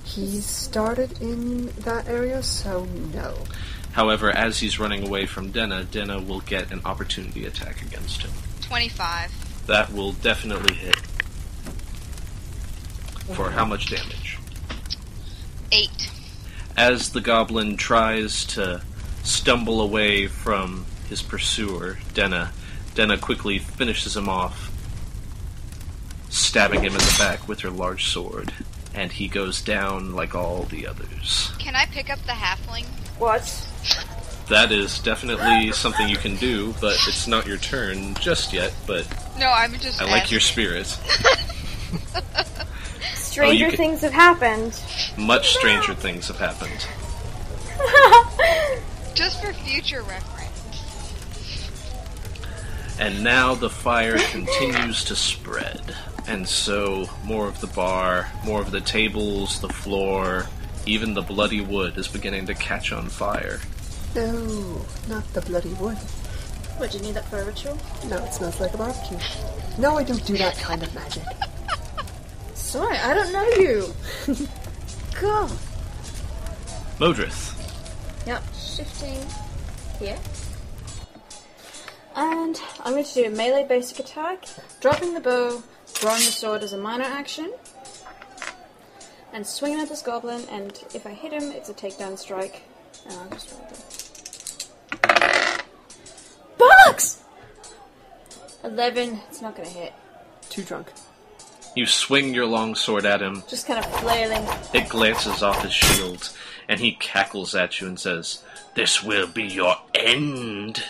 [SPEAKER 1] He started in that area, so no.
[SPEAKER 4] However, as he's running away from Daenna, Daenna will get an opportunity attack against him.
[SPEAKER 3] 25.
[SPEAKER 4] That will definitely hit. For how much damage?
[SPEAKER 3] 8.
[SPEAKER 4] As the goblin tries to stumble away from his pursuer, Daenna quickly finishes him off, stabbing him in the back with her large sword, and he goes down like all the others.
[SPEAKER 3] Can I pick up the halfling?
[SPEAKER 2] What?
[SPEAKER 4] That is definitely something you can do, but it's not your turn just yet, but
[SPEAKER 3] No, I'm just
[SPEAKER 4] I like your spirit.
[SPEAKER 2] Stranger things have happened.
[SPEAKER 4] Much stranger things have happened.
[SPEAKER 3] Just for future reference.
[SPEAKER 4] And now the fire continues to spread. And so, more of the bar, more of the tables, the floor, even the bloody wood is beginning to catch on fire.
[SPEAKER 1] No, not the bloody wood.
[SPEAKER 6] What, do you need that for a ritual?
[SPEAKER 1] No, it smells like a barbecue. No, I don't do that kind of magic.
[SPEAKER 6] Sorry, I don't know you. God.
[SPEAKER 4] Modthryth.
[SPEAKER 6] Yep, shifting here. And I'm going to do a melee basic attack, dropping the bow, throwing the sword as a minor action, and swinging at this goblin, and if I hit him, it's a takedown strike. And I'll just roll it. Bollocks! 11, it's not going to hit.
[SPEAKER 1] Too drunk.
[SPEAKER 4] You swing your longsword at him.
[SPEAKER 6] Just kind of flailing.
[SPEAKER 4] It glances off his shield, and he cackles at you and says, "This will be your end.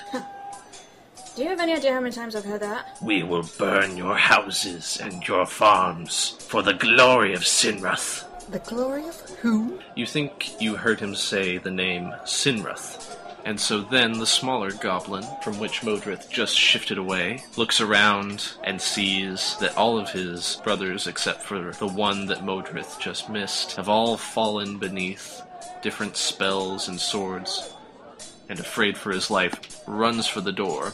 [SPEAKER 6] Do you have any idea how many times I've heard that?
[SPEAKER 4] We will burn your houses and your farms for the glory of Sinrath."
[SPEAKER 1] The glory of who?
[SPEAKER 4] You think you heard him say the name Sinrath. And so then the smaller goblin, from which Modthryth just shifted away, looks around and sees that all of his brothers, except for the one that Modthryth just missed, have all fallen beneath different spells and swords, and afraid for his life, runs for the door,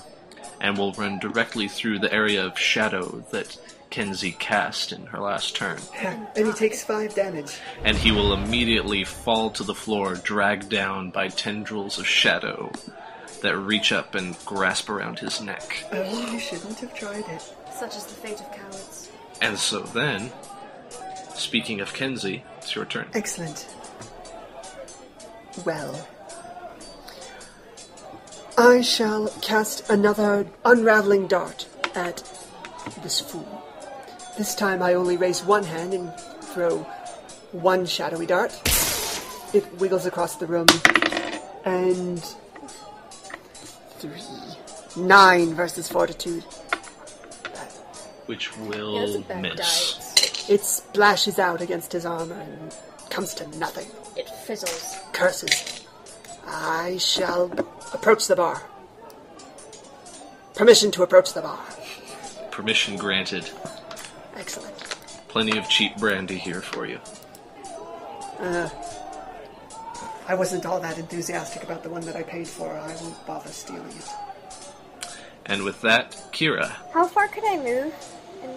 [SPEAKER 4] and will run directly through the area of shadow that Kenzie cast in her last turn.
[SPEAKER 1] And he takes 5 damage.
[SPEAKER 4] And he will immediately fall to the floor, dragged down by tendrils of shadow that reach up and grasp around his neck.
[SPEAKER 1] Oh, you shouldn't have tried it.
[SPEAKER 6] Such is the fate of cowards.
[SPEAKER 4] And so then, speaking of Kenzie, it's your turn.
[SPEAKER 1] Excellent. Well, I shall cast another unraveling dart at this fool. This time I only raise one hand and throw one shadowy dart. It wiggles across the room. And 3. 9 versus fortitude.
[SPEAKER 4] Which will miss.
[SPEAKER 1] It splashes out against his armor and comes to nothing.
[SPEAKER 6] It fizzles.
[SPEAKER 1] Curses. I shall approach the bar. Permission to approach the bar.
[SPEAKER 4] Permission granted.
[SPEAKER 1] Excellent.
[SPEAKER 4] Plenty of cheap brandy here for you.
[SPEAKER 1] I wasn't all that enthusiastic about the one that I paid for. I won't bother stealing it.
[SPEAKER 4] And with that, Ciara.
[SPEAKER 2] How far could I move in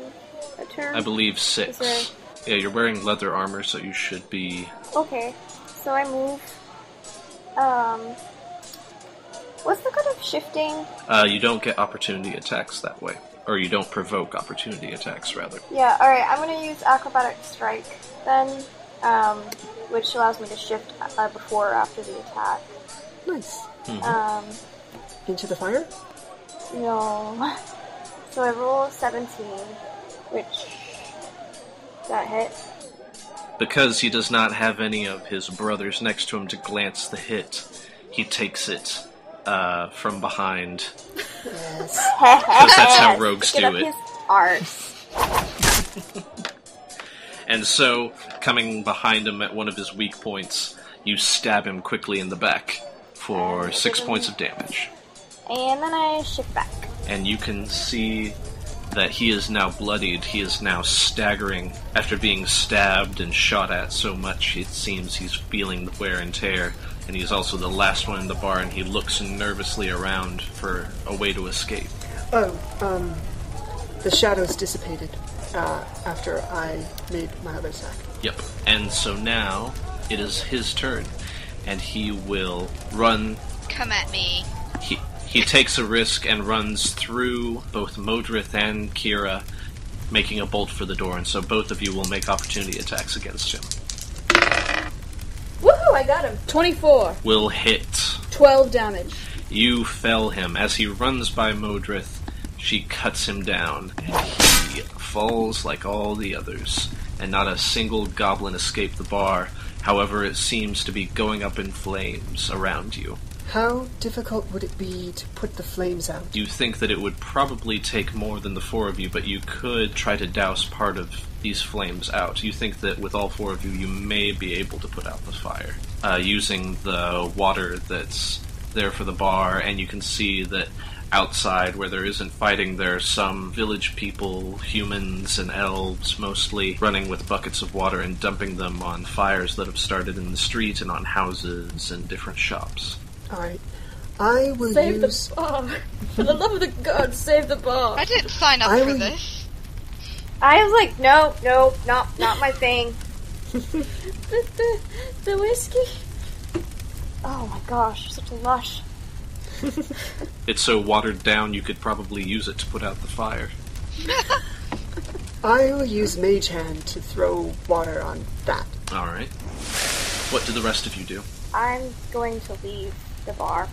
[SPEAKER 2] a turn?
[SPEAKER 4] I believe 6.
[SPEAKER 2] Is there...
[SPEAKER 4] Yeah, you're wearing leather armor, so you should be...
[SPEAKER 2] Okay, so I move... What's the good of shifting?
[SPEAKER 4] You don't get opportunity attacks that way. Or you don't provoke opportunity attacks, rather.
[SPEAKER 2] Yeah, alright, I'm gonna use Acrobatic Strike then, which allows me to shift before or after the attack.
[SPEAKER 1] Nice.
[SPEAKER 4] Mm-hmm.
[SPEAKER 1] Into the fire?
[SPEAKER 2] No. So I roll 17, which... that hit.
[SPEAKER 4] Because he does not have any of his brothers next to him to glance the hit, he takes it from behind.
[SPEAKER 1] Yes.
[SPEAKER 4] Because that's how rogues
[SPEAKER 2] Get
[SPEAKER 4] do
[SPEAKER 2] up
[SPEAKER 4] it.
[SPEAKER 2] his arse.
[SPEAKER 4] And so, coming behind him at one of his weak points, you stab him quickly in the back for 6 points of damage.
[SPEAKER 2] And then I shift back.
[SPEAKER 4] And you can see that he is now bloodied. He is now staggering. After being stabbed and shot at so much, it seems he's feeling the wear and tear. And he's also the last one in the bar, and he looks nervously around for a way to escape.
[SPEAKER 1] The shadows dissipated after I made my other attack.
[SPEAKER 4] Yep. And so now it is his turn, and he will run.
[SPEAKER 3] Come at me.
[SPEAKER 4] He takes a risk and runs through both Modthryth and Ciara, making a bolt for the door, and so both of you will make opportunity attacks against him.
[SPEAKER 6] Woohoo, I got him. 24.
[SPEAKER 4] Will hit.
[SPEAKER 6] 12 damage.
[SPEAKER 4] You fell him. As he runs by Modthryth, she cuts him down, and he falls like all the others, and not a single goblin escaped the bar. However, it seems to be going up in flames around you.
[SPEAKER 1] How difficult would it be to put the flames out?
[SPEAKER 4] You think that it would probably take more than the four of you, but you could try to douse part of these flames out. You think that with all four of you, you may be able to put out the fire, using the water that's there for the bar, and you can see that outside, where there isn't fighting, there are some village people, humans and elves mostly, running with buckets of water and dumping them on fires that have started in the street and on houses and different shops.
[SPEAKER 1] Alright. I will
[SPEAKER 6] Save
[SPEAKER 1] use...
[SPEAKER 6] the bar. For the love of the gods, save the bar.
[SPEAKER 3] I didn't sign up for this.
[SPEAKER 2] I was like, no, not my thing.
[SPEAKER 6] The whiskey.
[SPEAKER 2] Oh my gosh, such a lush.
[SPEAKER 4] It's so watered down you could probably use it to put out the fire.
[SPEAKER 1] I will use Mage Hand to throw water on that.
[SPEAKER 4] Alright. What do the rest of you do?
[SPEAKER 2] I'm going to leave the bar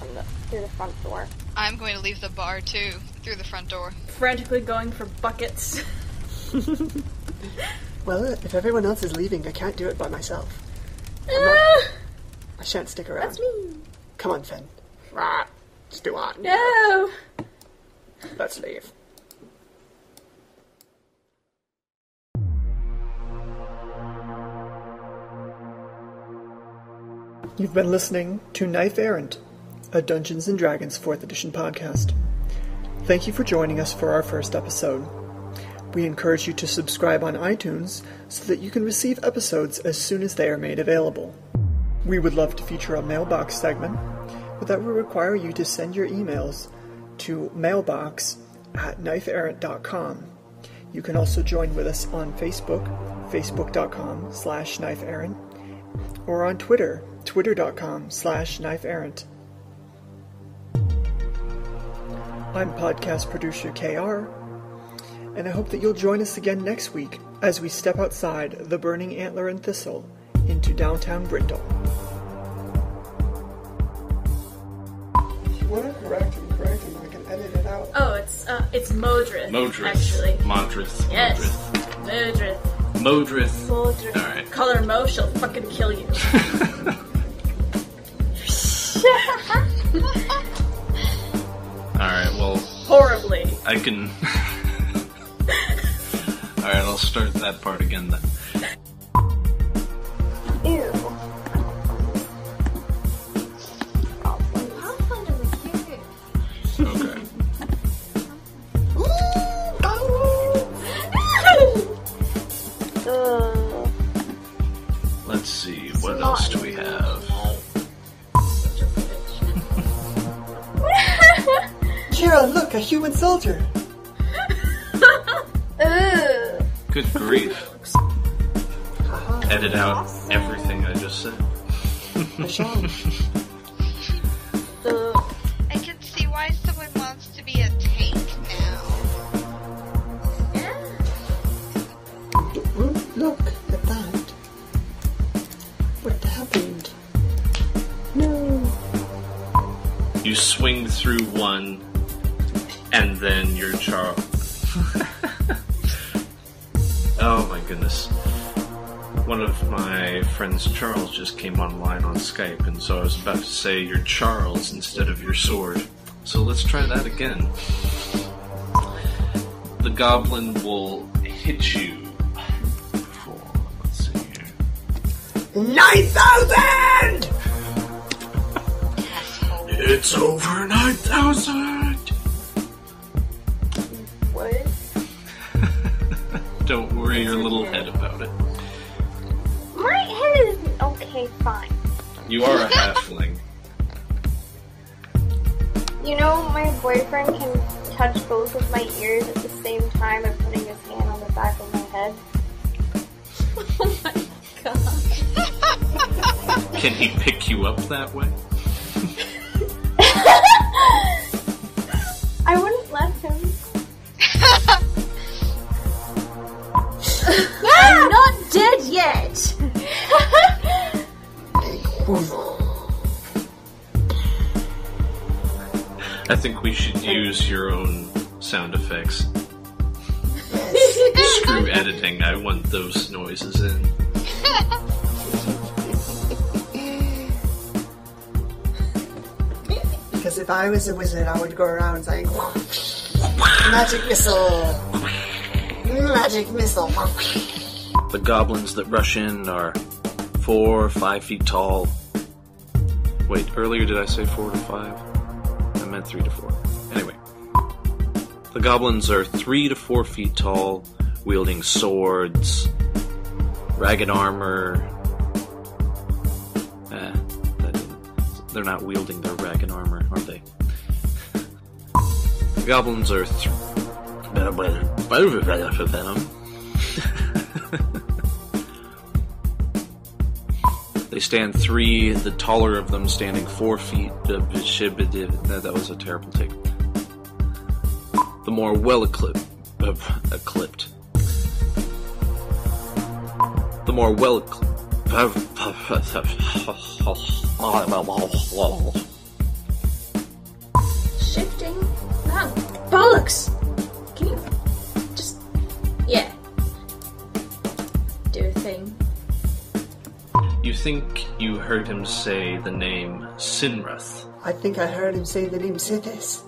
[SPEAKER 2] through the front door.
[SPEAKER 3] I'm going to leave the bar too, through the front door.
[SPEAKER 6] Frantically going for buckets.
[SPEAKER 1] Well, if everyone else is leaving, I can't do it by myself. I shan't stick around.
[SPEAKER 6] That's me.
[SPEAKER 1] Come on, Finn.
[SPEAKER 5] Right. Let's do it.
[SPEAKER 6] No.
[SPEAKER 5] Let's leave.
[SPEAKER 1] You've been listening to Knife Errant, a Dungeons & Dragons 4th edition podcast. Thank you for joining us for our first episode. We encourage you to subscribe on iTunes so that you can receive episodes as soon as they are made available. We would love to feature a mailbox segment, but that will require you to send your emails to mailbox@knifeerrant.com. You can also join with us on Facebook, facebook.com/knifeerrant, or on Twitter, twitter.com/knifeerrant. I'm podcast producer KR, and I hope that you'll join us again next week as we step outside the burning Antler and Thistle into downtown Brindol. If you want to correct him, I can edit it out.
[SPEAKER 6] Oh, it's Modthryth. Actually.
[SPEAKER 4] Modthryth.
[SPEAKER 6] Yes. Modthryth.
[SPEAKER 4] Alright.
[SPEAKER 6] Call her Mo, she'll fucking kill you.
[SPEAKER 4] Alright, well...
[SPEAKER 6] Horribly.
[SPEAKER 4] I can... Alright, I'll start that part again then.
[SPEAKER 2] Ew.
[SPEAKER 4] Okay. Let's see, what else do we have?
[SPEAKER 1] Ciara, look, a human soldier!
[SPEAKER 4] Good grief. Edit out everything I just said.
[SPEAKER 1] I shall.
[SPEAKER 3] I can see why someone wants to be a tank now.
[SPEAKER 1] Look at that. What happened? No.
[SPEAKER 4] You swing through one, and then you're Charles. Oh my goodness. One of my friends, Charles, just came online on Skype, and so I was about to say you're Charles instead of your sword. So let's try that again. The goblin will hit you for, let's see here,
[SPEAKER 1] 9,000!
[SPEAKER 4] It's over 9,000!
[SPEAKER 2] What?
[SPEAKER 4] Don't worry your little head about it.
[SPEAKER 2] My head is okay, fine.
[SPEAKER 4] You are a halfling.
[SPEAKER 2] You know, my boyfriend can touch both of my ears at the same time and putting his hand on the back of my head.
[SPEAKER 6] Oh my god.
[SPEAKER 4] Can he pick you up that way?
[SPEAKER 2] I wouldn't let him.
[SPEAKER 6] I'm not dead yet!
[SPEAKER 4] I think we should use your own sound effects. Screw editing, I want those noises in.
[SPEAKER 1] if I was a wizard, I would go around saying, magic missile! Magic missile!
[SPEAKER 4] The goblins that rush in are 4 or 5 feet tall. Wait, earlier did I say 4 to 5? I meant 3 to 4. Anyway. The goblins are 3 to 4 feet tall, wielding swords, ragged armor. They're not wielding their ragged armor, are they? The goblins are They stand 3, the taller of them standing 4 feet. That was a terrible take. The more well-equipped. The more well-equipped.
[SPEAKER 6] Shifting? Man, bollocks! Can you just... yeah. Do a thing.
[SPEAKER 4] You think you heard him say the name Sinrath.
[SPEAKER 1] I think I heard him say the name Sithis.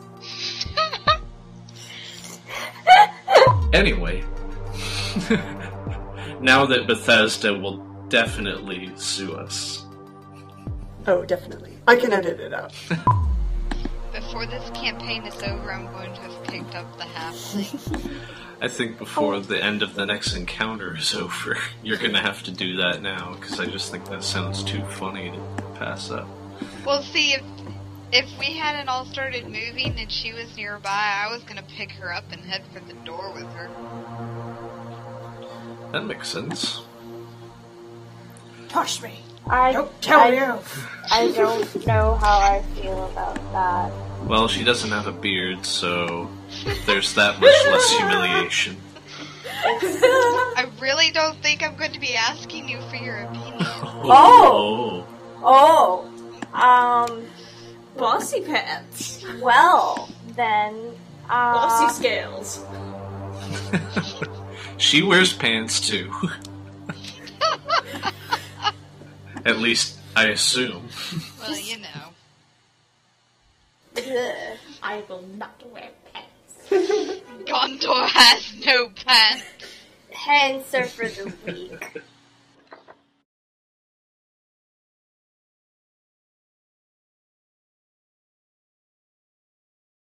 [SPEAKER 4] Anyway, now that Bethesda will definitely sue us.
[SPEAKER 1] Oh, definitely. I can edit it out.
[SPEAKER 3] Before this campaign is over, I'm going to have picked up the halfling.
[SPEAKER 4] I think before the end of the next encounter is over, you're going to have to do that now, because I just think that sounds too funny to pass up.
[SPEAKER 3] Well, see, if we hadn't all started moving and she was nearby, I was going to pick her up and head for the door with her.
[SPEAKER 4] That makes sense.
[SPEAKER 5] Push me.
[SPEAKER 2] I
[SPEAKER 5] Don't tell you.
[SPEAKER 2] I don't know how I feel about that.
[SPEAKER 4] Well, she doesn't have a beard, so there's that much less humiliation.
[SPEAKER 3] I really don't think I'm going to be asking you for your opinion.
[SPEAKER 2] Oh!
[SPEAKER 6] Bossy pants.
[SPEAKER 2] Well, then,
[SPEAKER 6] Bossy scales.
[SPEAKER 4] She wears pants, too. At least, I assume.
[SPEAKER 3] Well, you know.
[SPEAKER 6] I will not wear pants.
[SPEAKER 3] Gondor has no pants.
[SPEAKER 2] Pants are for the weak.